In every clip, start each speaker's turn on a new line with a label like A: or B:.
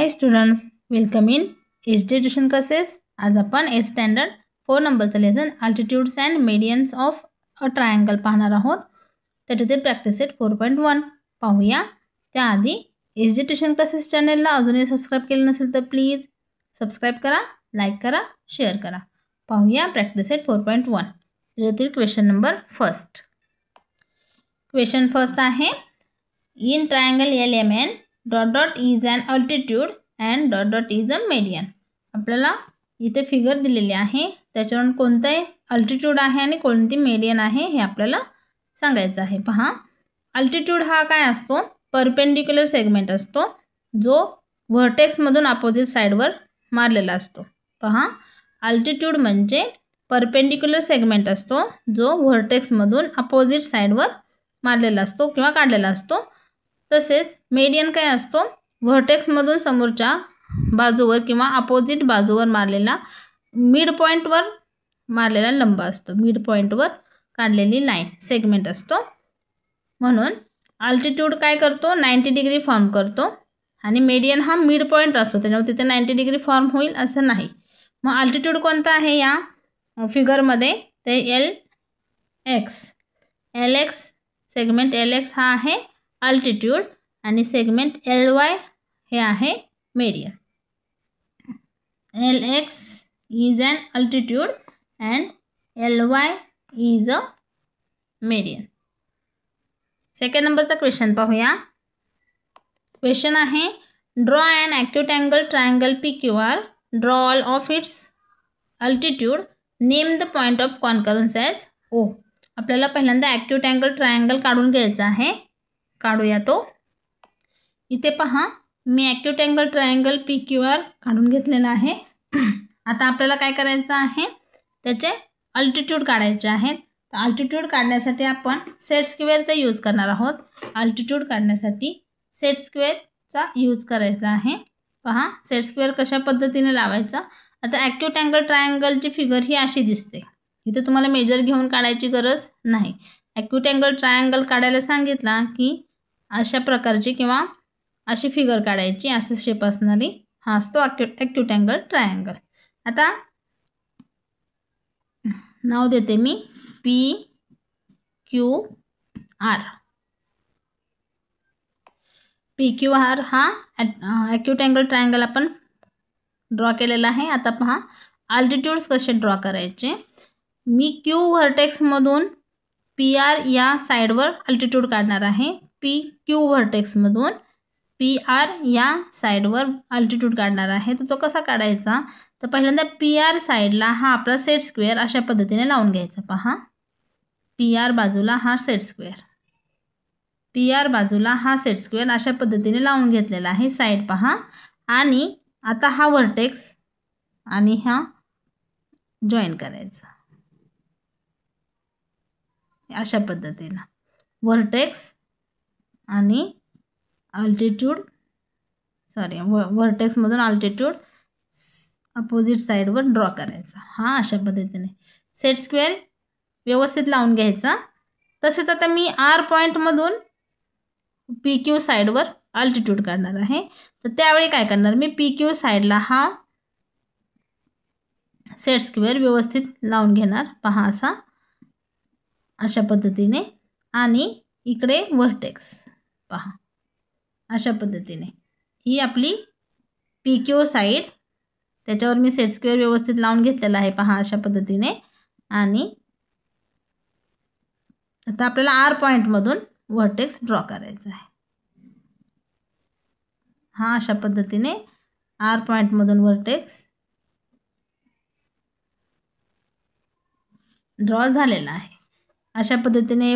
A: High students, welcome in HD tuition classes. आज आपण a standard 4 नंबरचं lesson altitudes and medians of a triangle पाहणार आहोत। त्याच्यात प्रॅक्टिस सेट 4.1 पाहूया। त्याआधी HD ट्यूशन क्लासेस चॅनलला अजूनही सबस्क्राइब केलं नसेल तर प्लीज सबस्क्राइब करा, लाईक करा, शेअर करा। पाहूया प्रॅक्टिस सेट 4.1। त्याच्यातील question number first. Question first आहे, in triangle LMN ... is an altitude and ... is a median। आपल्याला इथे फिगर दिलेली आहे, त्याच्यावरून कोणते अल्टिट्यूड आहे आणि कोणती मीडियन आहे हे आपल्याला सांगायचं आहे। पहा, अल्टिट्यूड हा काय असतो, परपेंडिक्युलर सेगमेंट असतो जो व्हर्टेक्स मधून अपोजिट साइडवर मारलेला असतो। पहा, अल्टिट्यूड म्हणजे परपेंडिक्युलर सेगमेंट असतो जो व्हर्टेक्स मधून अपोजिट साइडवर मारलेला असतो किंवा काढलेला असतो। तसेच मीडियन काय असतो, व्हर्टेक्स मधून समोरच्या बाजूवर किंवा अपोजिट बाजूवर मारलेला मिड पॉइंटवर मारलेला लंब असतो, मिड पॉइंटवर काढलेली लाईन सेगमेंट असतो। म्हणून अल्टिट्यूड काय करतो, 90 डिग्री फॉर्म करतो आणि मीडियन हा मिड पॉइंट असतो, त्यामुळे तिथे 90 डिग्री फॉर्म होईल असं नाही। मग अल्टिट्यूड कोणता आहे या फिगरमध्ये, ते LX सेगमेंट LX हा आहे अल्टिट्यूड आणि सेगमेंट LY हे आहे median. LX is an altitude and LY is a median। Second नंबरचा क्वेश्चन पाहूया। क्वेश्चन आहे, draw an acute angle triangle PQR, draw all of its altitude, name the point of concurrence as O। आपल्याला पहिल्यांदा acute angle triangle काढून घ्यायचा आहे, काढूया तो। इथे पहा, मी ॲक्यूट अँगल ट्रायंगल PQR काढून घेतलेला आहे। आता आपल्याला काय करायचं आहे, त्याचे अल्टिट्यूड काढायचे आहेत। तर अल्टिट्यूड काढण्यासाठी आपण सेट स्क्वेअरचा यूज करणार आहोत। अल्टिट्यूड काढण्यासाठी सेट स्क्वेअरचा यूज करायचा आहे। पहा, सेट स्क्वेअर कशा पद्धतीने लावायचा। आता ॲक्यूट अँगल ट्रायंगलची फिगर ही अशी दिसते, इथे तुम्हाला मेजर घेऊन काढायची गरज नाही। ॲक्यूट अँगल ट्रायंगल काढायला सांगितला की अशा प्रकारची किंवा अशी फिगर काढायची, असं शेप असणारी हा असतो ॲक्यूट अँगल ट्रायंगल। आता नाव देते मी PQR। PQR हा ॲक्यूट अँगल ट्रायंगल आपण ड्रॉ केलेला आहे। आता पहा, अल्टिट्यूड्स कसे ड्रॉ करायचे। मी Q व्हर्टेक्समधून PR या साईडवर अल्टिट्यूड काढणार आहे। PQ व्हर्टेक्समधून PR या साईडवर अल्टिट्यूड काढणार आहे। तर तो कसा काढायचा, तर पहिल्यांदा PR साईडला हा आपला सेट स्क्वेअर अशा पद्धतीने लावून घ्यायचा। पहा, PR बाजूला हा सेट स्क्वेअर, PR बाजूला हा सेट स्क्वेअर अशा पद्धतीने लावून घेतलेला आहे साईड पहा। आणि आता हा व्हर्टेक्स आणि हा जॉईन करायचा अशा पद्धतीने, व्हर्टेक्स आणि अल्टिट्यूड व्हर्टेक्समधून अल्टिट्यूड अपोजिट साईडवर ड्रॉ करायचा हा अशा पद्धतीने सेट स्क्वेअर व्यवस्थित लावून घ्यायचा। तसेच आता मी R पॉईंटमधून PQ साईडवर अल्टिट्यूड काढणार आहे। तर त्यावेळी काय करणार, मी PQ साईडला हा सेट स्क्वेअर व्यवस्थित लावून घेणार, पहा असा अशा पद्धतीने। आणि इकडे व्हर्टेक्स पहा अशा पद्धतीने, ही आपली PQ साईड, त्याच्यावर मी सेट स्क्वेअर व्यवस्थित लावून घेतलेला आहे पहा अशा पद्धतीने। आणि आता आपल्याला R पॉईंटमधून व्हर्टेक्स ड्रॉ करायचा आहे हा अशा पद्धतीने। R पॉईंटमधून व्हर्टेक्स ड्रॉ झालेला आहे अशा पद्धतीने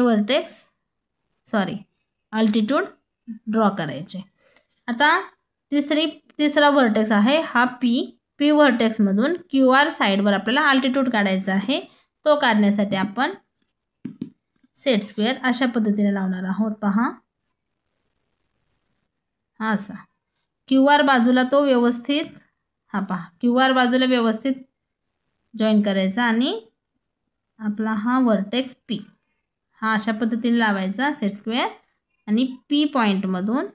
A: अल्टिट्यूड ड्रॉ करायचे। आता तिसरा व्हर्टेक्स आहे हा P व्हर्टेक्समधून QR साईडवर आपल्याला अल्टिट्यूड काढायचा आहे। तो काढण्यासाठी आपण सेट स्क्वेअर अशा पद्धतीने लावणार आहोत। पहा, हा असा QR बाजूला तो व्यवस्थित, हा पहा QR बाजूला व्यवस्थित जॉईन करायचा आणि आपला हा व्हर्टेक्स P हा अशा पद्धतीने लावायचा सेट स्क्वेअर। आणि P पॉईंटमधून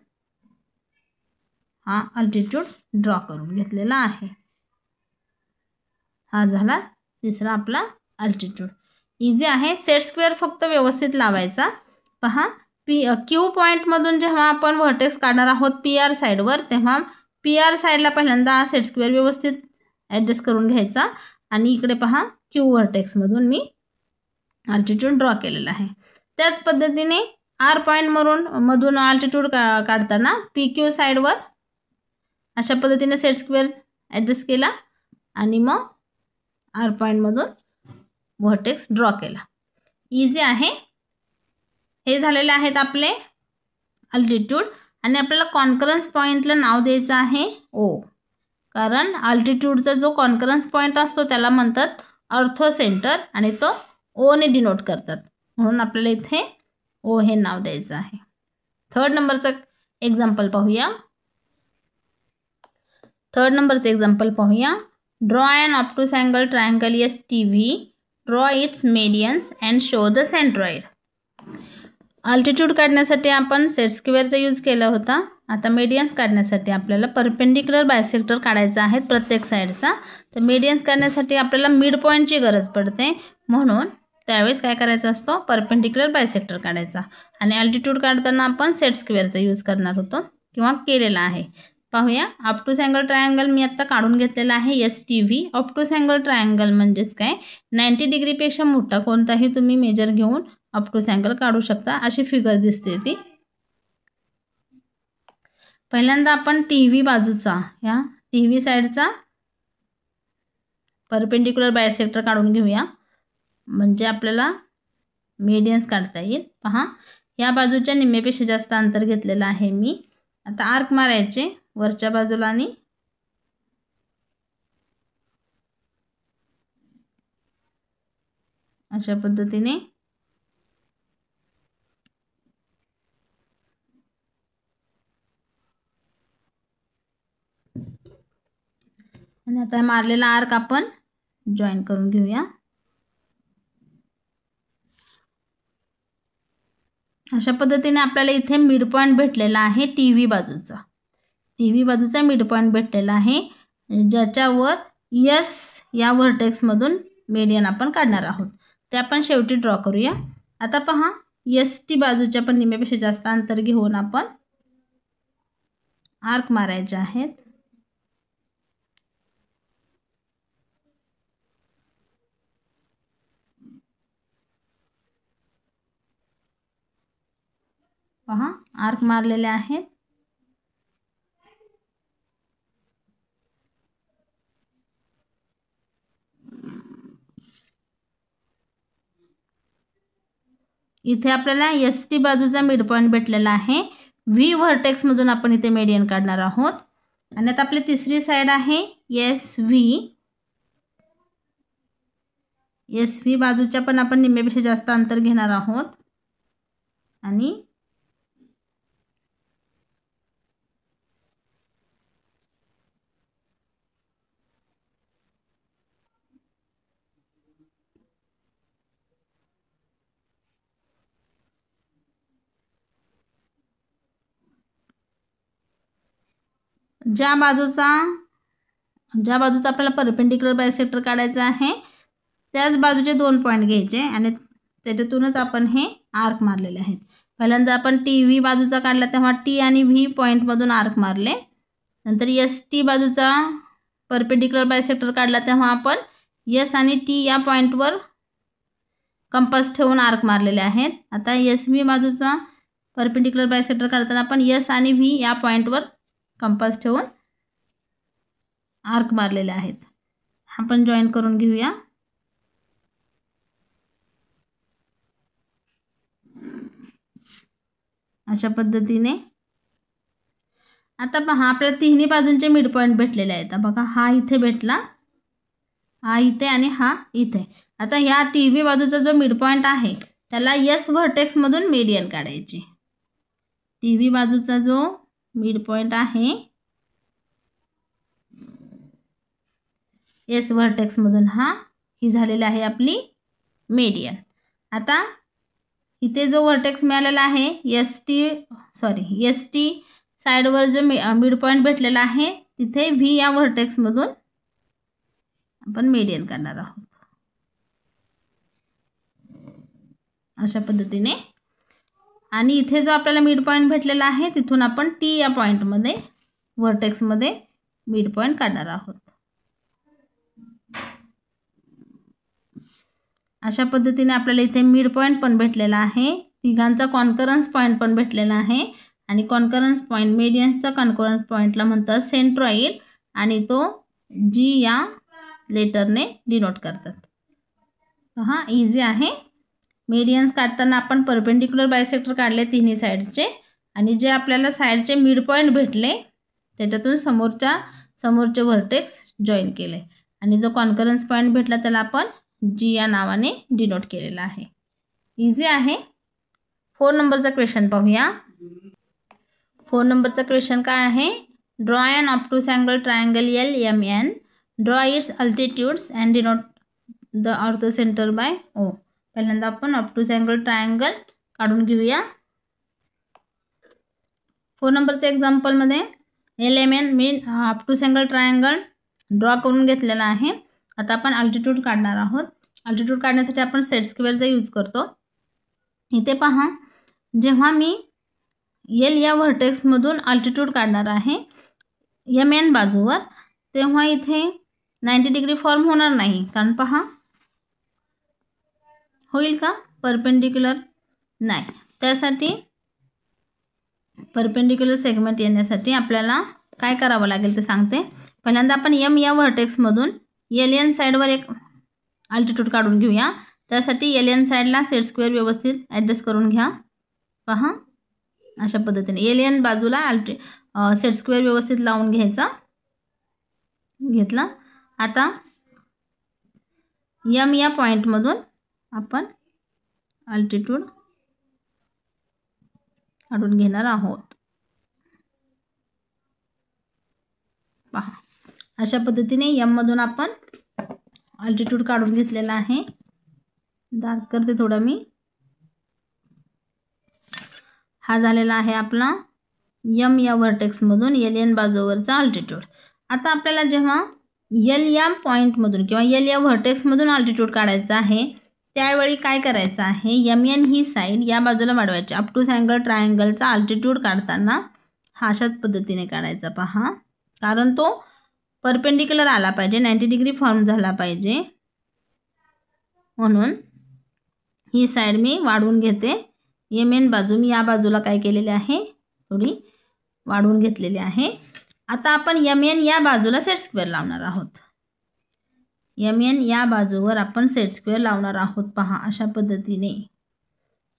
A: हा अल्टिट्यूड ड्रॉ करून घेतलेला आहे. हा झाला तिसरा आपला अल्टिट्यूड. इझी आहे. सेट स्क्वेअर फक्त व्यवस्थित लावायचा. पहा क्यू पॉईंटमधून जेव्हा आपण व्हर्टेक्स काढणार आहोत पी आर साईडवर, तेव्हा पी आर साईडला पहिल्यांदा सेट स्क्वेअर व्यवस्थित ॲडजस्ट करून घ्यायचा आणि इकडे पहा क्यू व्हर्टेक्समधून मी अल्टिट्यूड ड्रॉ केलेला आहे. त्याच पद्धतीने आर पॉईंटमधून अल्टिट्यूड काढताना पी क्यू साईडवर अशा पद्धतीने सेट स्क्वेअर ॲडजस्ट केला आणि मग आर पॉईंटमधून व्हर्टेक्स ड्रॉ केला. इझी आहे. हे झालेले आहेत आपले अल्टिट्यूड. आणि आपल्याला कॉन्करन्स पॉईंटला नाव द्यायचं आहे ओ, कारण अल्टिट्यूडचा जो कॉन्करन्स पॉईंट असतो त्याला म्हणतात ऑर्थो सेंटर आणि तो ओने डिनोट करतात, म्हणून आपल्याला इथे ओ हे नाव द्यायचं आहे. थर्ड नंबरचं एक्झाम्पल पाहूया. Draw an obtuse angle triangle STV, draw its medians and show the centroid. Altitude काढण्यासाठी आपण सेट स्क्वेअरचा यूज केला होता. आता मेडियन्स काढण्यासाठी आपल्याला परपेंडिक्युलर बायसेक्टर काढायचा आहे प्रत्येक साईडचा. तर मेडियन्स काढण्यासाठी आपल्याला मिड पॉईंटची गरज पडते, म्हणून त्यावेळेस काय करायचं असतो, परपेंडिक्युलर बायसेक्टर काढायचा. आणि अल्टिट्यूड काढताना आपण सेट स्क्वेअरचा यूज करणार होतो किंवा केलेला आहे. पाहूया. ऑब्टूस अँगल ट्रायंगल मी आत्ता काढून घेतलेला आहे STV. ऑब्टूस अँगल ट्रायंगल म्हणजेच काय, 90 डिग्रीपेक्षा मोठा कोणताही तुम्ही मेजर घेऊन ऑब्टूस अँगल काढू शकता. अशी फिगर दिसते ती. पहिल्यांदा आपण TV बाजूचा, या TV साईडचा परपेंडिक्युलर बायसेक्टर काढून घेऊया, म्हणजे आपल्याला मेडियन्स काढता येईल. पहा, या बाजूच्या निम्म्यापेक्षा जास्त अंतर घेतलेलं आहे मी. आता आर्क मारायचे वरच्या बाजूला आणि अशा पद्धतीने आणि आता मारलेला आर्क आपण जॉईन करून घेऊया. अशा पद्धतीने आपल्याला इथे मिड पॉईंट भेटलेला आहे TV बाजूचा. TV बाजूचा मिड पॉईंट भेटलेला आहे, ज्याच्यावर S या व्हर्टेक्समधून मेडियन आपण काढणार आहोत. ते आपण शेवटी ड्रॉ करूया. आता पहा, ST बाजूच्या पण निम्म्यापेक्षा जास्त अंतर घेऊन आपण आर्क मारायचे आहेत. पहा, आर्क मारलेले आहेत. इथे आपल्याला ST बाजूचा मिड पॉईंट भेटलेला आहे. V व्हर्टेक्समधून आपण इथे मेडियन काढणार आहोत. आणि आता आपली तिसरी साईड आहे SV. SV बाजूच्या पण आपण निम्म्यापेक्षा जास्त अंतर घेणार आहोत आणि ज्या बाजूचा आपल्याला परपेंडिक्युलर बायसेक्टर काढायचा आहे त्याच बाजूचे 2 पॉईंट घ्यायचे आणि त्याच्यातूनच आपण हे आर्क मारलेले आहेत. पहिल्यांदा आपण TV बाजूचा काढला तेव्हा T आणि V पॉईंटमधून आर्क मारले. नंतर ST बाजूचा परपेंडिक्युलर बायसेक्टर काढला तेव्हा आपण S आणि T या पॉईंटवर कंपास ठेवून आर्क मारलेले आहेत. आता SV बाजूचा परपेंडिक्युलर बायसेक्टर काढताना आपण S आणि V या पॉईंटवर कंपास ठेवून आर्क मारलेले आहेत. आपण जॉईन करून घेऊया. अशा पद्धतीने. आता पहा, आपल्याला तिन्ही बाजूंचे मिड पॉईंट भेटलेले आहेत. बघा, हा इथे भेटला, हा इथे आणि हा इथे. आता ह्या TV बाजूचा जो मिड पॉईंट आहे त्याला S व्हर्टेक्समधून मेडियन काढायची. TV बाजूचा जो मिड पॉईंट आहे S व्हर्टेक्समधून ही झालेली आहे आपली मेडियन. आता इथे जो व्हर्टेक्स मिळालेला आहे ST साईडवर जो मिड पॉईंट भेटलेला आहे तिथे व्ही या व्हर्टेक्समधून आपण मेडियन काढणार आहोत अशा पद्धतीने. आणि इथे जो आपल्याला मिड पॉईंट भेटलेला आहे तिथून आपण टी या पॉईंटमध्ये व्हर्टेक्समध्ये मिड पॉईंट काढणार आहोत. अशा पद्धतीने आपल्याला इथे मिड पॉईंट पण भेटलेला आहे, तिघांचा कॉन्करन्स पॉईंट पण भेटलेला आहे. आणि कॉन्करन्स पॉईंट मेडियन्सचा कॉन्करन्स पॉईंटला म्हणतात सेंट्रॉइड आणि तो जी या लेटरने डिनोट करतात. हा इझी आहे. मेडियन्स काढताना आपण परपेंडिक्युलर बायसेक्टर काढले तिन्ही साईडचे आणि जे आपल्याला साईडचे मिड पॉईंट भेटले त्याच्यातून समोरचे व्हर्टेक्स जॉईन केले आणि जो कॉन्करन्स पॉईंट भेटला त्याला आपण जी या नावाने डिनोट केलेला आहे. इझी आहे. 4 नंबरचा क्वेश्चन पाहूया. 4 नंबरचा क्वेश्चन काय आहे? Draw an obtuse angle triangle LMN. Draw its altitudes and denote the orthocentre by O. पहिल्यांदा आपण ऑब्ट्यूज अँगल ट्रायंगल काढून घेऊया. 4 नंबरच्या एक्झाम्पलमध्ये LMN मीन ऑब्ट्यूज अँगल ट्रायंगल ड्रॉ करून घेतलेला आहे. आता आपण अल्टिट्यूड काढणार आहोत. अल्टिट्यूड काढण्यासाठी आपण सेट स्क्वेअरचा यूज करतो. इथे पहा, जेव्हा मी L या व्हर्टेक्समधून अल्टिट्यूड काढणार आहे MN बाजूवर तेव्हा इथे 90 डिग्री फॉर्म होणार नाही, कारण पहा होईल का परपेंडिक्युलर नाही. त्यासाठी परपेंडिक्युलर सेगमेंट येण्यासाठी आपल्याला काय करावं लागेल ते सांगते. पहिल्यांदा आपण M या व्हर्टेक्समधून LN साईडवर एक अल्टिट्यूड काढून घेऊया. त्यासाठी LN साईडला सेट स्क्वेअर व्यवस्थित ॲडजस्ट करून घ्या. पहा अशा पद्धतीने LN बाजूला सेट स्क्वेअर व्यवस्थित लावून घेतला. आता M या पॉईंटमधून आपण अल्टिट्यूड काढून घेणार आहोत. पहा अशा पद्धतीने M मधून आपण अल्टिट्यूड काढून घेतलेला आहे. डार्क करते थोडा मी. हा झालेला आहे आपला M या व्हर्टेक्समधून LN बाजूवरचा अल्टिट्यूड. आता आपल्याला जेव्हा L या पॉईंटमधून किंवा L या व्हर्टेक्समधून अल्टिट्यूड काढायचा आहे त्यावेळी काय करायचं आहे, MN ही साईड या बाजूला वाढवायची. ऑब्ट्यूज अँगल ट्रायंगलचा अल्टिट्यूड काढताना हा अशाच पद्धतीने काढायचा. पहा, कारण तो परपेंडिक्युलर आला पाहिजे, 90 डिग्री फॉर्म झाला पाहिजे, म्हणून ही साईड मी वाढवून घेते. MN बाजू मी या बाजूला काय केलेली आहे, थोडी वाढवून घेतलेली आहे. आता आपण MN या बाजूला सेट स्क्वेअर लावणार आहोत. MN या बाजूवर आपण सेट स्क्वेअर लावणार आहोत. पहा अशा पद्धतीने.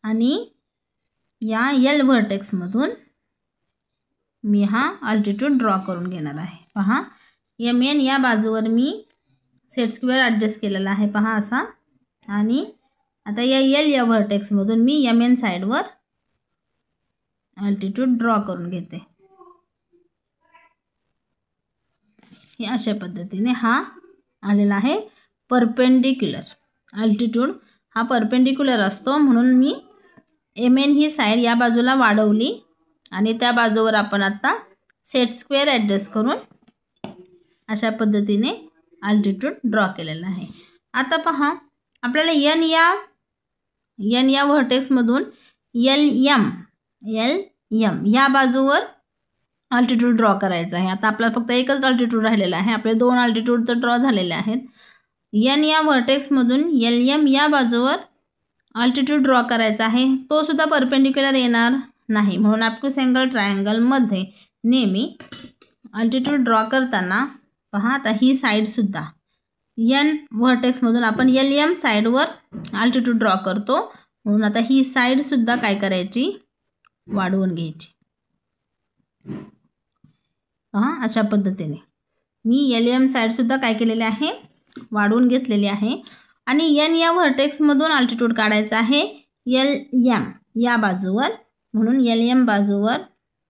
A: आणि या L व्हर्टेक्समधून मी हा अल्टिट्यूड ड्रॉ करून घेणार आहे. पहा MN या बाजूवर मी सेट स्क्वेअर ॲडजस्ट केलेला आहे. पहा असा. आणि आता या L या व्हर्टेक्समधून मी MN साईडवर अल्टिट्यूड ड्रॉ करून घेते. हे अशा पद्धतीने हा आलेला आहे परपेंडिक्युलर. अल्टिट्यूड हा परपेंडिक्युलर असतो, म्हणून मी MN ही साईड या बाजूला वाढवली आणि त्या बाजूवर आपण आता सेट स्क्वेअर ॲडजस्ट करून अशा पद्धतीने अल्टिट्यूड ड्रॉ केलेला आहे. आता पहा, आपल्याला N या व्हर्टेक्समधून LM या बाजूवर अल्टिट्यूड ड्रॉ करायचा आहे. आता आपल्याला फक्त एकच अल्टिट्यूड राहिलेला आहे. आपले 2 अल्टिट्यूड तर ड्रॉ झालेले आहेत. N या व्हर्टेक्समधून LM या बाजूवर अल्टिट्यूड ड्रॉ करायचा आहे. तो सुद्धा परपेंडिक्युलर येणार नाही, म्हणून ऑब्ट्यूज अँगल ट्रायंगलमध्ये नेहमी अल्टिट्यूड ड्रॉ करताना पहा, आता ही साईडसुद्धा N व्हर्टेक्समधून आपण LM साईडवर अल्टिट्यूड ड्रॉ करतो, म्हणून आता ही साईडसुद्धा काय करायची, वाढवून घ्यायची. पहा अशा पद्धतीने मी LM साईडसुद्धा काय केलेले आहे, वाढवून घेतलेली आहे. आणि N या व्हर्टेक्समधून अल्टिट्यूड काढायचा आहे LM या बाजूवर, म्हणून LM बाजूवर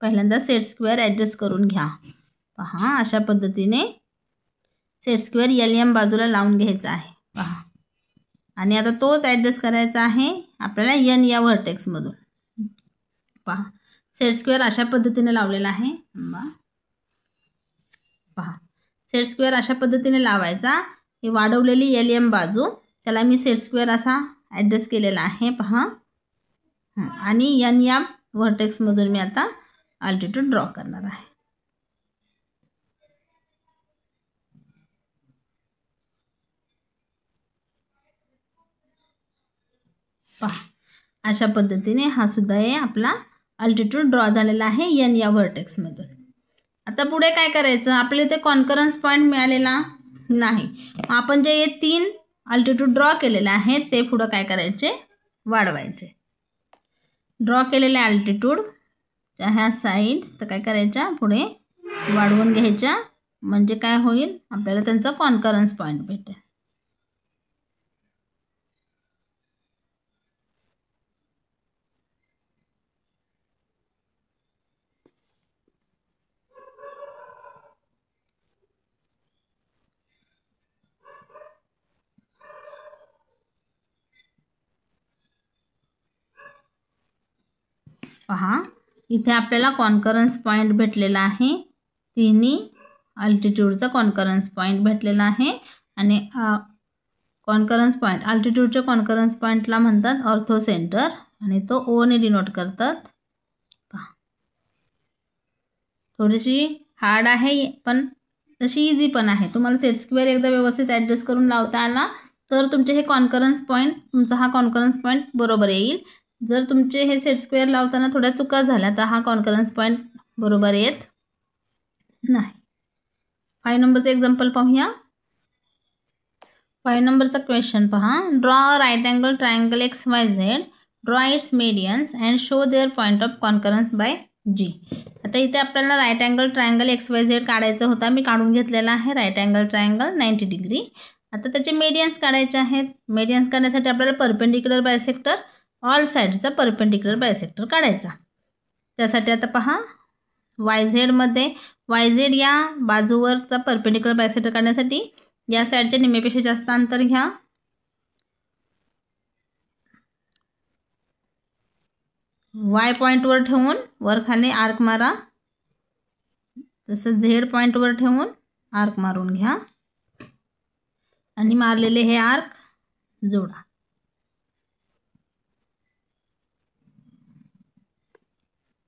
A: पहिल्यांदा सेट स्क्वेअर ॲडजस्ट करून घ्या. पहा अशा पद्धतीने सेट स्क्वेअर LM बाजूला लावून घ्यायचा आहे. पहा, आणि आता तोच ॲडजस्ट करायचा आहे आपल्याला N या व्हर्टेक्समधून. पहा सेट स्क्वेअर अशा पद्धतीने लावलेला आहे. पहा, सेट स्क्वेअर अशा पद्धतीने लावायचा. ही वाढवलेली LM बाजू त्याला मी सेट स्क्वेअर असा ॲडजस्ट केलेला आहे. पहा, आणि N या व्हर्टेक्समधून मी आता अल्टिट्यूड ड्रॉ करणार आहे. पहा, अशा पद्धतीने हा सुद्धा आहे आपला अल्टिट्यूड ड्रॉ झालेला आहे N या व्हर्टेक्समधून. आता पुढे काय करायचं, आपल्याला इथे कॉन्करन्स पॉईंट मिळालेला नाही. आपण जे 3 अल्टिट्यूड ड्रॉ केलेले आहेत ते पुढं काय करायचे, वाढवायचे. ड्रॉ केलेले अल्टिट्यूड ह्या साईड्स तर काय करायच्या, पुढे वाढवून घ्यायच्या. म्हणजे काय होईल, आपल्याला त्यांचा कॉन्करन्स पॉईंट भेटेल. पहा, इथे आपल्याला कॉन्करन्स पॉईंट भेटलेला आहे. तिन्ही अल्टिट्यूडचा कॉन्करन्स पॉईंट भेटलेला आहे. आणि कॉन्करन्स पॉईंट, अल्टिट्यूडच्या कॉन्करन्स पॉईंटला म्हणतात ऑर्थो सेंटर आणि तो O ने डिनोट करतात. पहा, थोडीशी हार्ड आहे पण तशी इझी पण आहे. तुम्हाला सेट स्क्वेअर एकदा व्यवस्थित ॲडजस्ट करून लावता आला तर तुमचे हे कॉन्करन्स पॉईंट, तुमचा हा कॉन्करन्स पॉईंट बरोबर येईल. जर तुमचे हे सेट स्क्वेअर लावताना थोड्या चुका झाल्या तर हा कॉन्करन्स पॉईंट बरोबर येत नाही. 5 नंबरचं एक्झाम्पल पाहूया. 5 नंबरचा क्वेश्चन पहा. Draw a right angle triangle XYZ, draw its medians and show their point of concurrence by G. आता इथे आपल्याला राईट अँगल ट्रायंगल XYZ काढायचा होता. मी काढून घेतलेला आहे राईट अँगल ट्रायंगल 90 डिग्री. आता त्याचे मेडियन्स काढायचे आहेत. मेडियन्स काढण्यासाठी आपल्याला परपेंडिक्युलर बायसेक्टर, ऑल साईडचा परपेंडिक्युलर बायसेक्टर काढायचा. त्यासाठी आता पहा, YZ मध्ये YZ या बाजूवरचा परपेंडिक्युलर बायसेक्टर काढण्यासाठी या साईडच्या निम्म्यापेक्षा जास्त अंतर घ्या. Y पॉईंटवर ठेवून वर खाली आर्क मारा. तसं Z पॉईंटवर ठेवून आर्क मारून घ्या आणि मारलेले हे आर्क जोडा.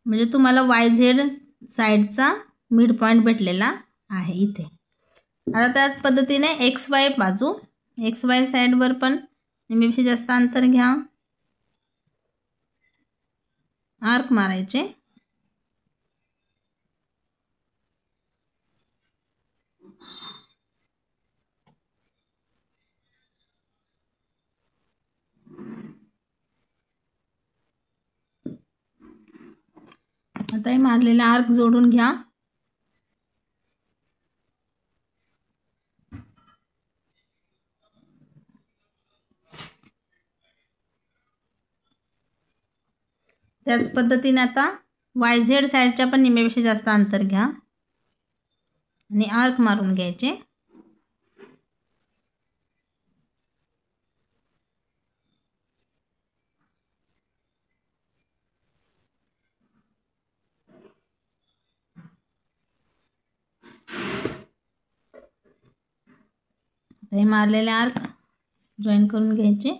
A: म्हणजे तुम्हाला YZ साईडचा मिड पॉईंट भेटलेला आहे इथे. आता त्याच पद्धतीने XY बाजू, XY साईडवर पण निम्म्यापेक्षा जास्त अंतर घ्या, आर्क मारायचे. आता हे मारलेला आर्क जोडून घ्या. त्याच पद्धतीने आता YZ साईडच्या पण निम्म्यापेक्षा जास्त अंतर घ्या आणि आर्क मारून घ्यायचे. हे मारलेले आर्क जॉईन करून घ्यायचे.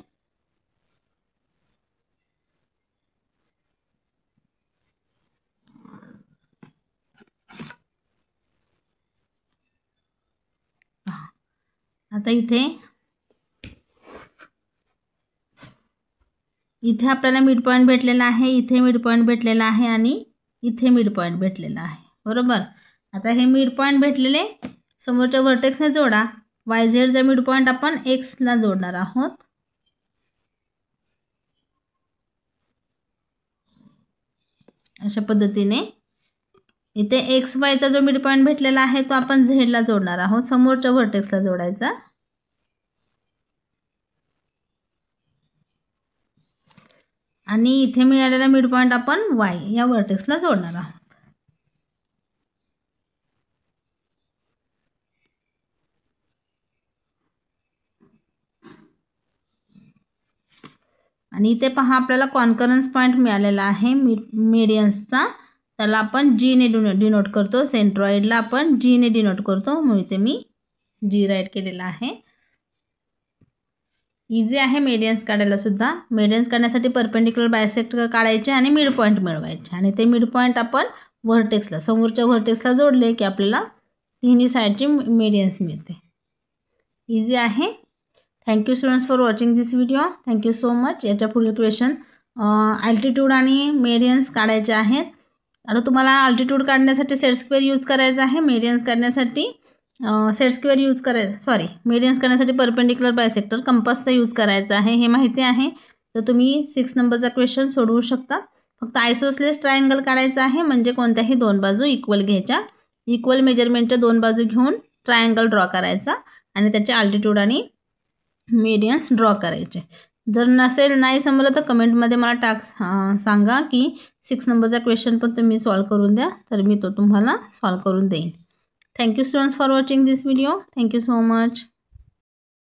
A: आता इथे आपल्याला मिड पॉईंट भेटलेला आहे, इथे मिड पॉईंट भेटलेला आहे आणि इथे मिड पॉईंट भेटलेला आहे. बरोबर. आता हे मिड पॉईंट भेटलेले समोरच्या व्हर्टेक्सने जोडा. YZ चा मिड पॉईंट आपण X ला जोडणार आहोत. अशा पद्धतीने इथे XY चा जो मिड पॉईंट भेटलेला आहे तो आपण Z ला जोडणार आहोत, समोरच्या व्हर्टेक्सला जोडायचा. आणि इथे मिळालेला मिड पॉईंट आपण Y या व्हर्टेक्सला जोडणार आहोत. आणि इथे पहा आपल्याला कॉन्करन्स पॉईंट मिळालेला आहे मेडियन्सचा, त्याला आपण जी ने डिनोट करतो. सेंट्रॉइडला आपण जी ने डिनोट करतो, म्हणून इथे मी जी राईट केलेला आहे. इझी आहे मेडियन्स काढायला सुद्धा. मेडियन्स काढण्यासाठी परपेंडिक्युलर बायसेक्टर काढायचे आणि मिड पॉईंट मिळवायचे, आणि ते मिड पॉईंट आपण व्हर्टेक्सला, समोरच्या व्हर्टेक्सला जोडले की आपल्याला तिन्ही साईडची मेडियन्स मिळते. इझी आहे. Thank you students for watching this video. Thank you so much. याच्या पुढील क्वेश्चन अल्टिट्यूड आणि मेडियन्स काढायचे आहेत. आता तुम्हाला अल्टिट्यूड काढण्यासाठी सेट स्क्वेअर यूज करायचा आहे, मेडियन्स काढण्यासाठी सेट स्क्वेअर यूज करायचा, मेडियन्स काढण्यासाठी परपेंडिक्युलर बायसेक्टर कंपासचा यूज करायचा आहे, हे माहिती आहे. तर तुम्ही 6 नंबरचा क्वेश्चन सोडवू शकता. फक्त आयसोसेलेस ट्रायंगल काढायचा आहे, म्हणजे कोणत्याही दोन बाजू इक्वल घ्यायच्या, इक्वल मेजरमेंटच्या दोन बाजू घेऊन ट्रायंगल ड्रॉ करायचा आणि त्याचे अल्टिट्यूड आणि मेडियन्स ड्रॉ करायचे. जर नाही समजलं तर कमेंटमध्ये मला सांगा की 6 नंबरचा क्वेश्चन पण तुम्ही सॉल्व करून द्या, तर मी तो तुम्हाला सॉल्व करून देईन. Thank you students for watching this video. Thank you so much.